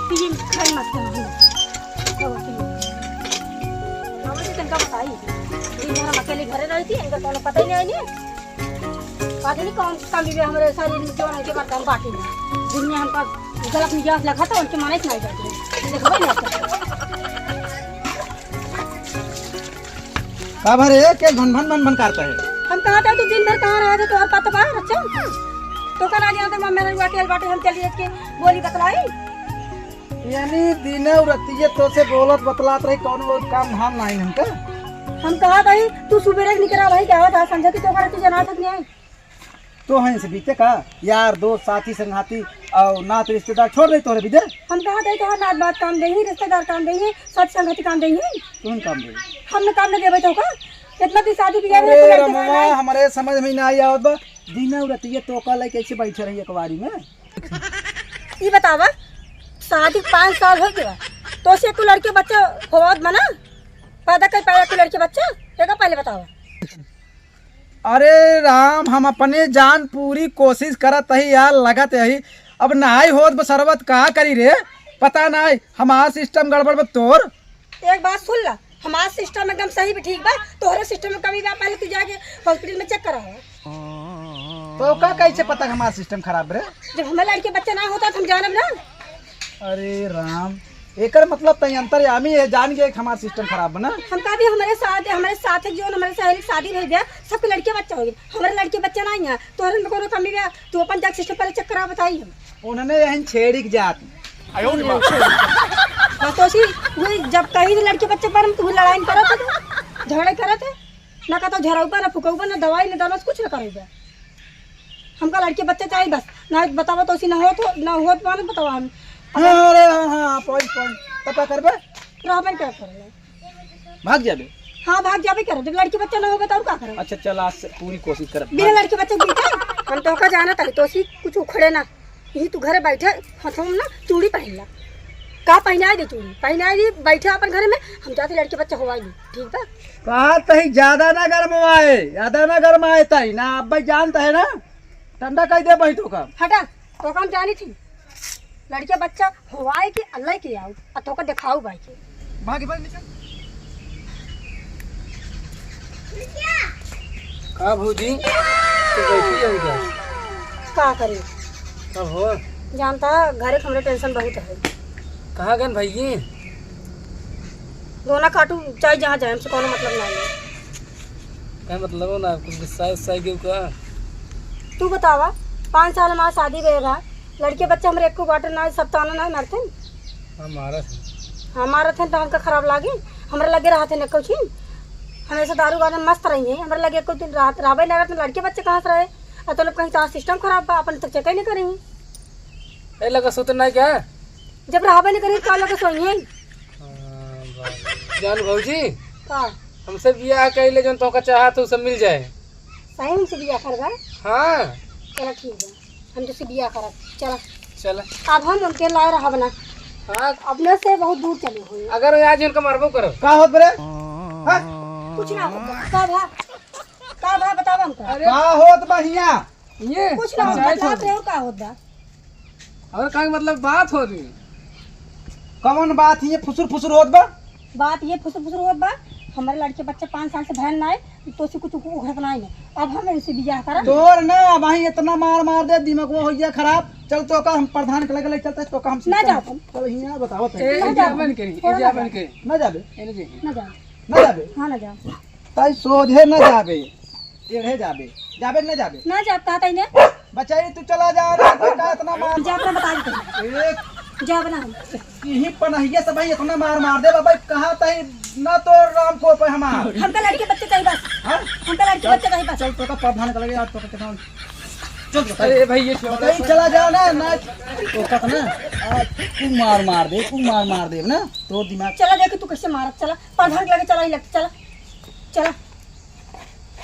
P खाई मत तनका बताई दिन हम अकेले घरे रही थी इनका कोनो पता ही नहीं बात नहीं कौन कमी भी हमारे शरीर में जोड़ के करता हम बाटी में दिन में हमका गलत मिजाज लगा था उनके माने नहीं जाती देखो ना का भरे के भन भन करता है। हम कहा था तू दिन भर कहाँ रहा था तो आप पता पाया अच्छा तो कल आ गया तो मम्मी ने अकेले बाटे हम चलिए के बोली बतलाई यानी दिने रतिये तो से बोलत बतलात रही कौन वो काम धाम नहीं हमका। हम कहा था तू सुबह निकला भाई क्या था संजय की तो कर तू जना तक नहीं आई तो हैं से बीते का यार दोस्त साथी संगाती और नात रिश्तेदार छोड़ रही तोरे बिदे। हम कहा था तो नात बात काम देही रिश्तेदार काम देही साथ संगति काम देही कौन काम दे हमने काम न देबे तो का इतना दी शादी बियाह में अरे रमवा हमारे समझ में ना आई आवत बा दिने रतिये तो का ले कैसे बैठे रही अखबारी में। ये बतावा शादी 5 साल हो गया तो से तू लड़के बच्चा होवत बना पैदा कर पाया तू लड़के बच्चा देखा पहले बतावा। अरे राम हम अपने जान पूरी कोशिश करत ही यार लगत है अब नहाई होत बसरवत कहाँ करी रे पता नहीं हमारा सिस्टम गड़बड़ बा तोर। एक बात सुन ला हमारा सिस्टम एकदम सही भी ठीक बा तोहरे सिस्टम में कमी बा पहले तू जाके हॉस्पिटल में चेक करा तो का कैसे पता हमारा सिस्टम खराब रे जब हमारे लड़के बच्चा ना होता तो हम जानब ना। अरे राम एकर मतलब तई अंतर्यामी है जान गए हमारा सिस्टम खराब बना। हम का भी हमारे साथ जो हमारे सहेली शादी भई गया सबके लड़के बच्चा हो गए हमारे लड़के बच्चा नहीं है तोहरे में कोनो कमी बा तू अपन जाके सिस्टम पहले चेक करा बताई हम उन्होंने यही छेड़ी की जात तो वही जब कहीं लड़के बच्चे पर हम तुम्हें लड़ाई करा था झगड़े करे थे ना कहता झरा ऊपर ना फुका ऊपर ना दवाई ना दवा कुछ ना करेगा हमका लड़के बच्चे चाहिए बस ना बतावा तो ना हो तो ना हो तो बतावा हम। अरे हाँ पॉइंट पता करबे रहबे क्या करे भाग जाबे। हाँ भाग जाबे करे जब लड़के बच्चा ना हो बताओ क्या करे। अच्छा चल आज से पूरी कोशिश कर बिना लड़के बच्चे बीते हम तो का जाना था तो कुछ उखड़े ना यही तू घरे बैठे हाथों में ना चूड़ी पहन ला का पहनाई दे चूड़ी पहनाई दे बैठे अपन घर में हम जाते लड़के बच्चा होवाई ठीक बा कहा तही ज्यादा ना गर्म आए तही ना अब भाई जानता है ना ठंडा कह दे भाई तो का हटा तो काम जानी थी लड़के बच्चा होवाए कि अल्लाह के आओ और तो का दिखाओ भाई के भाग भाग निकल का भौजी तो कैसी है उधर का करे कब हो जानता घरे हमरे टेंशन बहुत है। कहाँ गए भाई ये दोना काटू चाहे जहाँ जाए हमसे कोनो मतलब नहीं है। क्या मतलब हो ना कुछ गुस्सा के का तू बतावा 5 साल हमारा शादी रहेगा लड़के बच्चे हमारे एक को बाटे ना सप्ताह ना मरते हमारा थे तो हमका खराब लागे हमारे लगे रहा थे न कुछ हमेशा दारू गाने मस्त रही है हमारे लगे कुछ दिन रात राबे लगा लड़के बच्चे कहाँ से रहे और तो लोग कहीं चार सिस्टम खराब बा अपन तक चेक नहीं करेंगे ए लगा सोते नहीं क्या जब राबे नहीं करेंगे काला के सोइए जान भौजी का हमसे बियाह कैले जन तो का चाहा तो सब मिल जाए सही हमसे बियाह करवा हाँ चलो ठीक है हम जैसे बियाह करा चला चल अब हम उनके लाए रहा बना हाँ अपने से बहुत दूर चले हुए अगर आज उनका मरबो करो का होत बरे कुछ ना होगा का भा बतावा हमका का होत बढ़िया ये कुछ ना होगा बात है और का होगा और का मतलब बात हो रही कौन बात ये फुसुर होत बा बात ये फुसुर होत बा हमारे लड़के बच्चे 5 साल से बहन ना है तो से कुछ उघड़ नहीं है अब हम इनसे बियाह करा तोर ना भाई इतना मार दे दिमाग वो हो गया खराब चल तो का हम प्रधान के लगे चलते तो का हम ना जाओ तुम चल हिया बताओ ना जाबे ना जाबे ना जाओ ना जाबे हाँ ना जाओ ताई सोधे ना जाबे एड़े जाबे ना जाबे ना जाता था इन्हें बचाई तू चला जा रे का इतना मार जाता बता दे एक जा बना हम यही पनहिया सब भाई इतना मार दे बाबा कहां तई ना तो राम को पे हमार हमका लड़के बच्चे चाहिए बस हां हमका लड़के बच्चे चाहिए बस चल तो का प्रधान के लगे आज तो के चल अरे भाई ये चला जा ना तो का ना तू मार दे तू मार दे ना तो दिमाग चला देख तू कैसे मारत चला प्रधान के लगे चला ही लग चला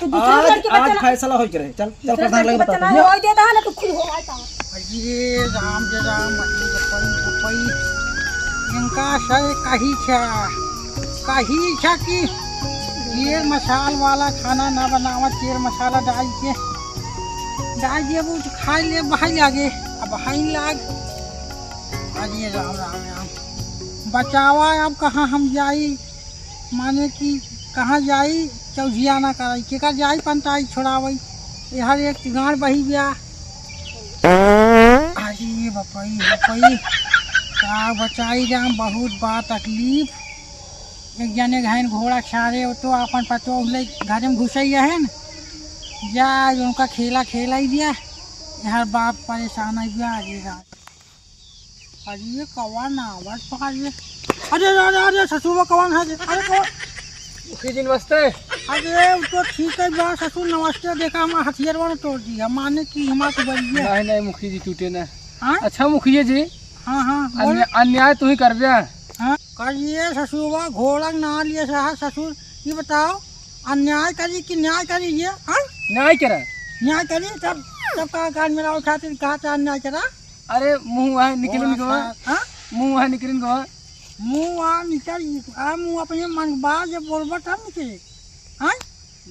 तू दूसरे लड़के बच्चे आज फैसला होई करे चल प्रधान लगे बता हो देता है ना तू खुद हो आता ये राम जे राम पपई इनका शय काही छा कि ये मसाल वाला खाना ना बनावा तेल मसाला डाल दिए वो खा ले बहाई लागे अब बहाई लाग अरे राम राम राम बचावा अब कहाँ हम जाई माने कि कहाँ जाई चौझिया ना कराई केकर जाई पंताई छोड़ावई हर एक गाड़ बही गया अरे बपई बपई का बचाई राम बहुत बा तकलीफ एक जने घाइन घोड़ा छाड़े तो अपन पतो घर में घुसई है न जा उनका खेला खेला ही दिया यार बाप परेशान है गया अरे कौन आवाज पकड़ लिया अरे अरे अरे ससुर कौन है अरे कौन मुखी जी नमस्ते। अरे तो ठीक है बा ससुर नमस्ते देखा हम हथियार वाला तोड़ दिया माने कि हमारे बड़ी है नहीं मुखी जी टूटे ना। हाँ अच्छा मुखिया जी हाँ हाँ अन्याय तू ही कर दिया। हाँ करिए ससुर घोड़ा ना लिए ससुर ये बताओ अन्याय करी कि न्याय करी ये हाँ न्याय करा न्याय करी तब तब कहा कान मेरा उठाते कहा था अन्याय करा अरे मुँह है निकल गवा हाँ मुँह है निकल गवा मुँह आ निकल मुँह अपने मन बात जब बोलबा तब निकले हाँ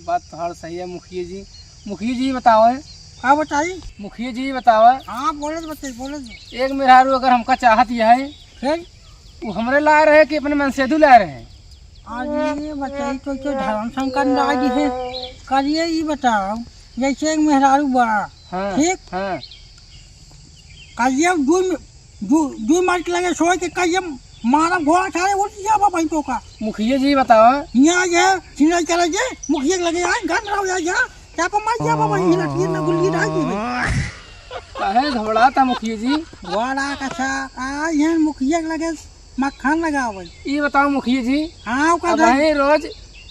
बात तो हर सही है मुखिया जी। मुखिया जी बताओ है हाँ बताइए मुखिया जी बताओ है हाँ बोले तो बताइए बोले तो एक मेहरारू अगर हमका चाहत यह है फिर वो हमरे ला रहे कि अपने मन से दू ला रहे हैं। अरे बताइए तो क्यों धर्म शंकर राज है करिए ये बताओ जैसे एक मेहरारू बड़ा हाँ ठीक हाँ करिए दू मार के लगे सोए के कहिए मारा घोड़ा छाड़े उठ जा बाबा तो का मुखिया जी बताओ यहाँ जे सिंगल चले जे मुखिया के लगे आए घर रहो जा क्या पर मार जा बाबा ये लटकी ना गुल्ली डाल दी काहे घबरा था मुखिया जी। घोड़ा कसा आ यहाँ मुखिया के लगे मक्खन लगावे ये बताओ मुखिया जी हाँ का रोज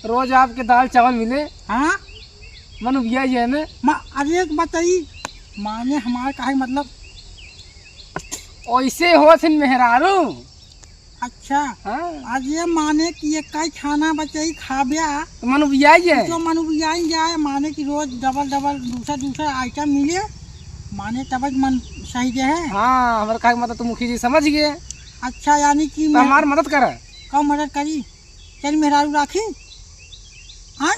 रोज आपके दाल चावल मिले हाँ मन भैया जी है ना अरे एक बताइए माने हमारे का मतलब ऐसे हो सिन मेहरारू। अच्छा हाँ आज ये माने कि ये कई खाना बचाई खाब्या तो मन भैया जी है जो मन बियाई जाए माने कि रोज डबल डबल दूसरा आइटम मिले माने तब मन सही जे है। हाँ हमारे का मतलब तो मुखिया जी समझ गए। अच्छा यानी कि तो हमारी मदद करे कब मदद करी चल मेहरारू राखी हाँ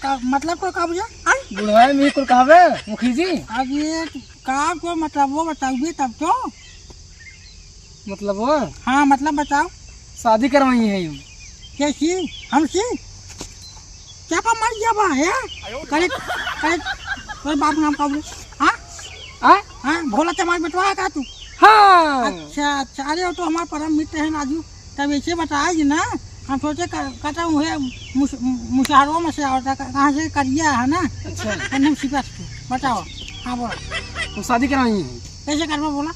मतलब को का बुझा हाँ बुढ़ाई में कुल कहवे मुखिया जी। अब ये का को मतलब वो बताओगे तब तो मतलब वो हाँ मतलब बताओ शादी करवाई है यूँ कैसी हमसे क्या पा मर गया बा है करे करे कोई बाप नाम का बोले हाँ हाँ हाँ भोला चमार बटवा का तू हाँ अच्छा अच्छा अरे वो तो हमारे परम मित्र है नाजू तब ऐसे बताएगी ना हम सोचे कहता हूँ मुशहरों में से आता कहाँ से करिया है ना अच्छा नाम सिपास बताओ हाँ बोला तो शादी करवाई है कैसे करवा बोला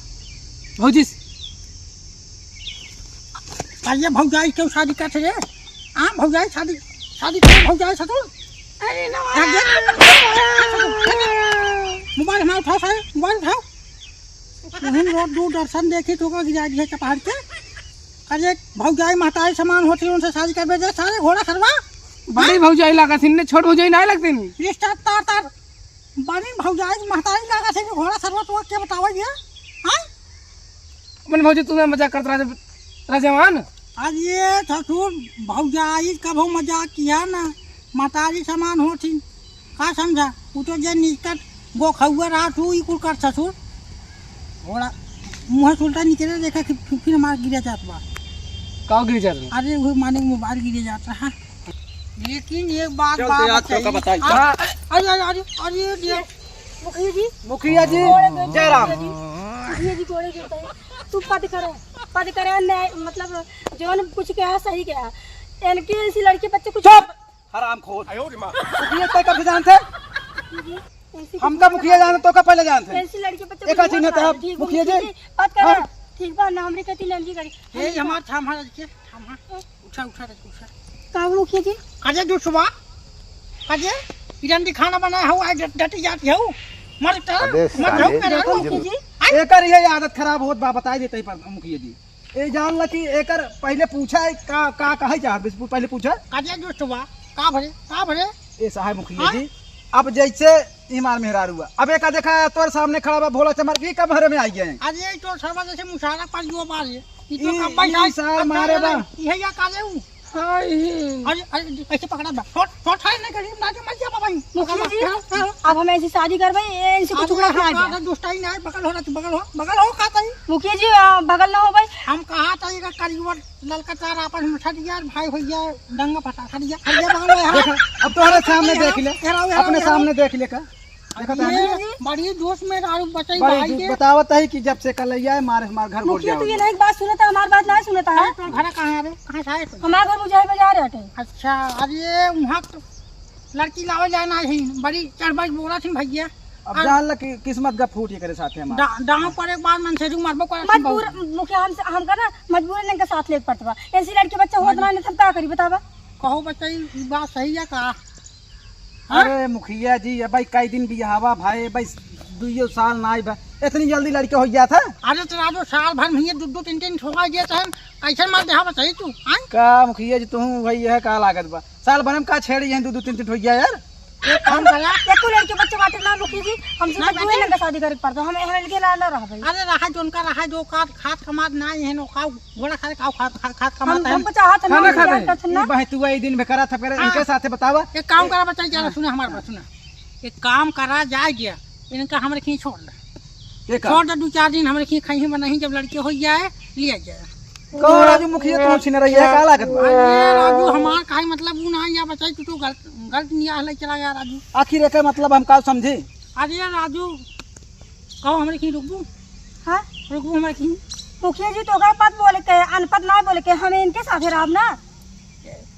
भौजी करिए भौजाई क्यों शादी करते रे हाँ भौजाई शादी शादी क्यों भौजाई सतो अरे मोबाइल हमारा उठाओ सारे मोबाइल उठाओ वहीं रोड दूर दर्शन देखी तो गिरा दिया पहाड़ के अरे भौजाई महतारी समान होती है उनसे शादी कर भेजे सारे घोड़ा करवा बड़ी भौजाई लगा थी ने छोट भौजाई नहीं लगती रिश्ता तार तार बड़ी भौजाई महतारी लगा थी घोड़ा सरवा तो क्या बतावा ये हाँ अपन भौजी तुम्हें मजाक करता राजवान आज ये ससुर भौजाई कभो मजाक किया ना महतारी समान होती का समझा वो तो जे निकट गो खौआ रहा तू ई कुल कर ससुर घोड़ा मुँह सुलटा निकले देखा कि फिर हमारा गिरा जाता बा काव गिर जा रहा अरे वो माने मोबाइल गिरे जाता है लेकिन एक बात बताइए। अरे अरे अरे अरे मुखिया जी जय राम। मुखिया जी कोड़े गिरता है तू पद करे न्याय मतलब जो ने कुछ कहा सही कहा इनकी ऐसी लड़के बच्चे कुछ हरामखोर मुखिया तय कब जानते हमका मुखिया जाने तो का पहले जानते ऐसी लड़के बच्चे एक चिन्ह था मुखिया जी बात कर ठीक बा ना हमरे कहती नंजी करी ये हमार थाम हर के थाम उठा उठा उठा का मुखिया जी काजे दूध सुबह काजे इधर दी खाना बनाया हो आज डटी जाती हो मर जाओ मुखिया जी एकर ये आदत खराब होत बा बताई देते पर मुखिया जी ए जान ल कि एकर पहले पूछा का कहे चाहत पहले पूछा काजे दूध सुबह का भरे ए साहब मुखिया जी अब जैसे ईमार मेहरारू हुआ अब एक देखा तोर सामने खड़ा बा भोला चमर की कब हरे में आई गए अरे ये तो सर्वा जैसे मुशारा पर जो मारे ये ई तो कब भाई सार मारे बा ये या काले हूं अरे अरे कैसे पकड़ा बा छोड़ छोड़ है नहीं करी ना के मर जा भाई मुखिया जी अब हम ऐसी शादी करबे इनसे कुछ टुकड़ा खा का दे दुष्टाई नहीं बगल हो रहा बगल हो का तई मुखिया जी बगल ना हो भाई हम कहा था ये करीबर ललका चार आपन में छट गया भाई भैया दंगा फटा छट गया बगल में देखा अब तुम्हारे सामने देख ले, अपने सामने देख ले का देखा था बड़ी दोस्त में दारू बचाई बड़ी भाई दूध के बतावत है कि जब से कलैया है मारे हमारे घर घुस मुखिया जाओ। तू ये नहीं बात सुनता हमारी बात नहीं सुनता है तो घर कहाँ है रे कहाँ से आए तुम हमारे घर मुझे बाजार हटे अच्छा अरे वहाँ तो लड़की लावे जाना है बड़ी चढ़बज बोला थी भैया अब जान ल कि किस्मत का फूट ये करे साथे हमारे डांव पर एक बार मन से रू मारबो कर मजबूर मुखिया हमका ना मजबूर इनका साथ लेके पड़ता ऐसी लड़के बच्चा होत ना तब का करी बतावा कहो बच्चा ये बात सही है का अरे मुखिया जी भाई कई दिन बियाहवा भाई भाई 2 साल ना आई इतनी जल्दी लड़के हो गया था अरे तो राजो साल भर में ये दो तीन ठोका दिया था कैसे मार दे हाँ सही तू आए का मुखिया जी तू भाई यह का लागत बा साल भर में का छेड़ी है 2-3 हो गया यार एक काम करा एको लड़के बच्चे बाटे ना मुखिया जी हमसे मजबूर इनका शादी करे पड़ता हम लड़के ला ना रह भाई अरे रहा जो उनका रहा जो खाद कमात ना है नो का घोड़ा खाए खाओ खाद कमाता है हम चाहत ना खाना खा जानता रहे ना भाई तू वही दिन में करा था फिर इनके साथे बतावा एक काम करा बच्चा जरा सुना हमारे बात सुना एक काम करा जाए गया इनका हमारे खी छोड़ दे छोड़ दे 2-4 दिन हमारे खी खाई में नहीं जब लड़के हो जाए लिया जाए कहो राजू मुखिया तू छिन रही है का लागत बा अरे राजू हमार काहे मतलब वो ना या बचाई तू गलत निया हले चला गया राजू आखिर का मतलब हम का समझे अरे राजू कहो हमारे खी रुकबू हां रुकबू हमारे खी मुखिया जी तो का पद बोले के अनपद ना बोले के हमें इनके साथ रहब ना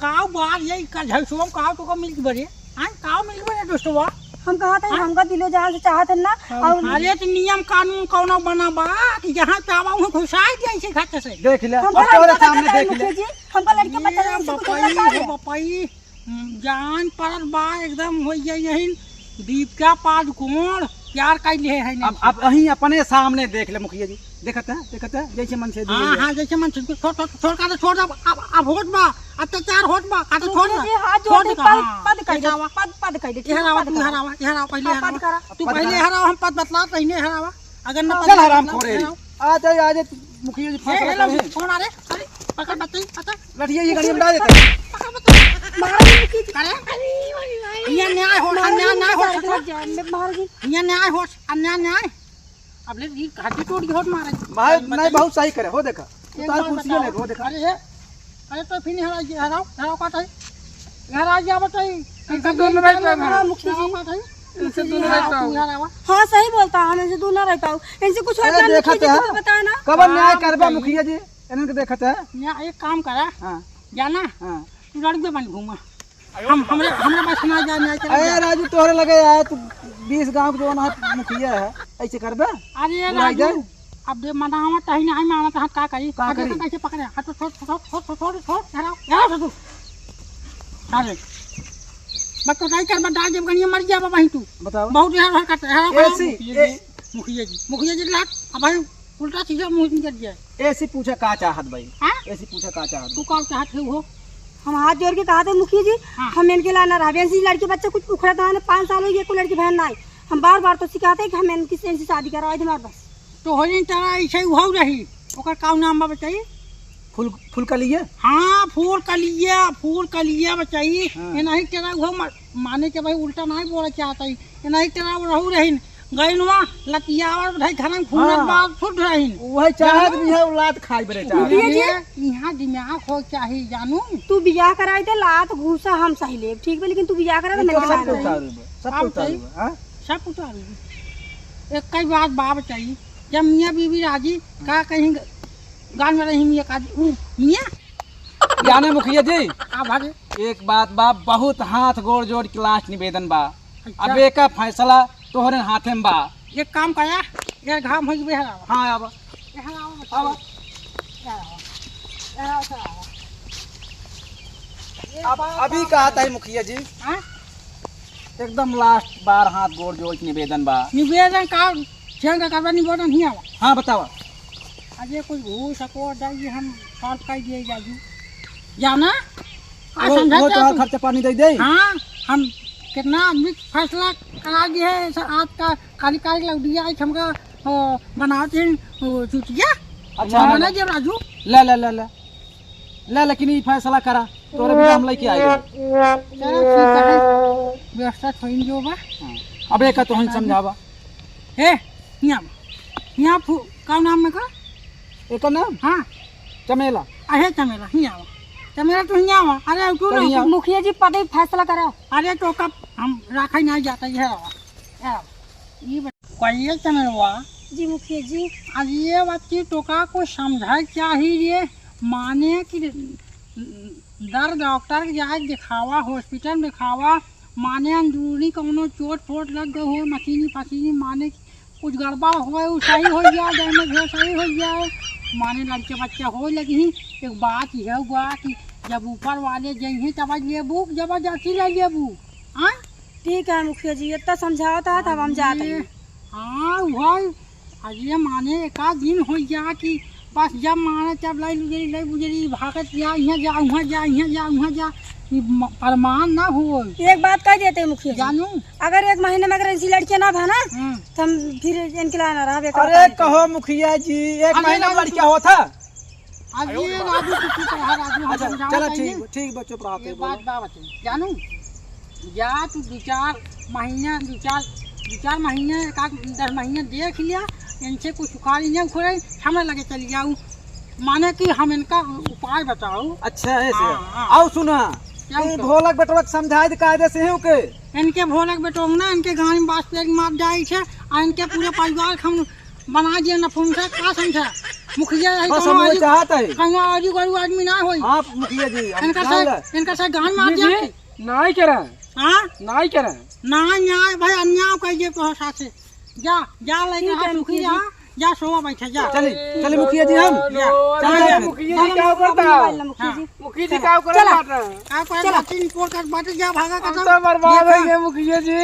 काव बार यही का झलसुम काव तो को मिल के बरे हां काव मिल के बरे दोस्तवा हम कहा था हमका दिलो जहां से चाहत है ना और अरे तो नियम कानून कौनो बना बा कि जहां चावा वहां घुसाई दे ऐसे घाट से देख ले हमका तोरे लड़का सामने बच्चा देख मुखिया ले जी हमका लड़के बच्चा नहीं से कुछ बता दे बपाई जान पर बा एकदम हो जाई यही दीपिका पादुकोण प्यार कर लिए है अब अहीं अपने सामने देख ले मुखिया जी देखत है जैसे मन से हां हां जैसे मन से छोड़ का छोड़ अब होत बा अत्याचार होत बा का तो छोड़ मुखिया जी हाथ जोड़ दे पद कह दे पद कह दे हरावा तू हरावा पहले पद करा तू पहले हरावा हम पद बतला पहले हरावा अगर ना चल हराम खोरे आ जाए मुखिया जी फैसला करे कौन आ रे अरे पकड़ बताई पता लठिया ये गाड़ी में डाल देते पकड़ बताई महाराज मुखिया जी अरे ये न्याय हो न्याय हो महाराज जी ये न्याय हो न्याय अब ले ये घाटी टूट गई होत मारे भाई नहीं बहुत सही करे हो देखा उतार कुर्सी ले हो देखा अरे तो फिर हराओ का था हरा जा बताई इनसे दोनों बैठ रहे हां मुखिया जी का था इनसे दोनों बैठ हरावा हाँ सही बोलता हम इनसे दूर ना रह पाऊ इनसे कुछ और अरे देखत मुखिया जी है। कुछ बताया ना कब न्याय करबा मुखिया जी इनके देखत है न्याय एक काम करा हां जाना हां तू लड़के बन घूमा हमरे पास सुना जा न्याय अरे चला राजू तोहरे लगे यार तू 20 गांव के जोन है मुखिया है ऐसे करबे अरे बुलाई राजू जाए? अब दे मनावा तही नहीं माना तो का करी का करी? कैसे पकड़े हाथ तो छोड़ हराओ तू अरे बस तो नहीं कर बस डाल जब गनिया मर जा वहीं तू बताओ बहुत यार हर करते हैं ऐसी मुखिया जी लाट अब भाई उल्टा सीधा मुंह में कर दिया ऐसी पूछा का चाहत भाई हां ऐसी पूछा का चाहत तू कौन चाहत है वो हम हाथ जोड़ के कहा था मुखिया जी हाँ। हम इनके लाना रहा ऐसी लड़के बच्चे कुछ उखड़ा था 5 साल हो गए कोई लड़की बहन ना आई हम बार बार तो सिखाते कि हम इनकी से शादी करवाए थे हमारे बस तो हो जाए तारा ऐसे हो रही ओकर का नाम बा बताइए फूल का लिए हाँ फूल कलिया बताइए हाँ। ये नहीं तेरा वो माने के भाई उल्टा नहीं बोला चाहता है ये नहीं तेरा रहू रही गैलवा लतियावर भाई घर में घूमने हाँ। बाद फुट रही वही चाहत भी है औलाद खाई बरे चाहत यहाँ दिमाग हो चाहिए जानू तू बियाह कराए थे लात घूसा हम सही ले ठीक है लेकिन तू बियाह करा इनको तो सब नहीं उतारू सब उतारू हां सब उतारू एक कई बात बाप चाहिए जब मियाँ बीवी राजी का कहीं गान में रही मियाँ का मियाँ जाने मुखिया जी आ भागे एक बात बा बहुत हाथ गोड़ जोड़ के लास्ट निवेदन बा अच्छा। अब एक फैसला तोहरे हाथे में बा एक काम करा ये घाम हो गए हरावा हाँ अब अभी कहा था मुखिया जी हाँ एकदम लास्ट बार हाथ गोड़ जोड़ के निवेदन बा निवेदन का छेंगा करवा निवेदन नहीं आवा हाँ बतावा अजय कुछ हो सको जाइए हम सॉल्व कर दिए जाजू जाना वो तो खर्चा पानी दे दे हाँ हम कितना आदमी फैसला करा दिए है आज का कार्यकारी लग दिया आज हमका बनाते चुटिया अच्छा बना जब राजू ले ले ले ले ले लेकिन ये फैसला करा तोरे भी हम लेके आए चलो ठीक है व्यवस्था थोड़ी जो बा अब एक तो हम समझावा हे यहाँ का नाम में का एक नाम हाँ चमेला अरे चमेला चमेला तो यहाँ आवा अरे क्यों तो ना मुखिया जी पद ही फैसला करे। अरे तो कब हम रखा नहीं जाता है ये कहिए चमेलवा जी मुखिया जी आज ये बच्ची टोका को समझा चाहिए माने कि दर डॉक्टर के जाए दिखावा हॉस्पिटल में दिखावा माने अंदरूनी कोनो चोट फोट लग गए हो मशीनी फसीनी माने कुछ गड़बड़ हो सही हो जाए डैमेज हो सही हो जाए माने लड़के बच्चे हो लगी एक बात यह हुआ कि जब ऊपर वाले जइए तब लेबू जबरदस्ती ले लेबू हाँ ठीक है मुखिया जी इतना समझाता तब हम जाते हैं। हाँ वही अरे माने एक आध दिन हो गया कि बस जब माने तब लाई बुजरी भागत जा यहाँ जा वहाँ जा यहाँ जा वहाँ जा प्रमाण ना हो। एक बात कह देते हैं मुखिया जी जानू अगर एक महीने में अगर ऐसी लड़कियां ना था ना तो हम फिर इनके लाए ना रहा। अरे कहो मुखिया जी एक महीना में क्या हुआ था? अभी राजू कुछ कहा राजू हम अच्छा समझाना चलो चाहिए। ठीक बच्चों पढ़ाते एक बात बता जानू या तू दो चार महीने एक 10 महीने देख लिया इनसे कुछ उखाड़ी नहीं उखड़े हमें लगे चली जाऊँ माने कि हम इनका उपाय बताओ। अच्छा ऐसे हाँ। आओ सुना ढोलक बटोलक समझाए दे कायदे से है के इनके भोलक बेटोंग ना इनके गाँव में बास पेड़ मार जाए छे और इनके पूरे परिवार हम बना दिए नपुंसक का समझा मुखिया बस हम वो चाहता है कहीं आजू बाजू आदमी ना होई। हां मुखिया जी इनका से गान मार दिया नहीं करा हां नहीं करा ना भाई अन्याय कह जे तो साथे जा लेके मुखिया जा सोवा बैठे जा चले मुखिया जी हम चल मुखिया जी क्या करता मुखिया जी क्या करता रिपोर्ट कर बात जा भागा का बर्बाद हो गए मुखिया जी।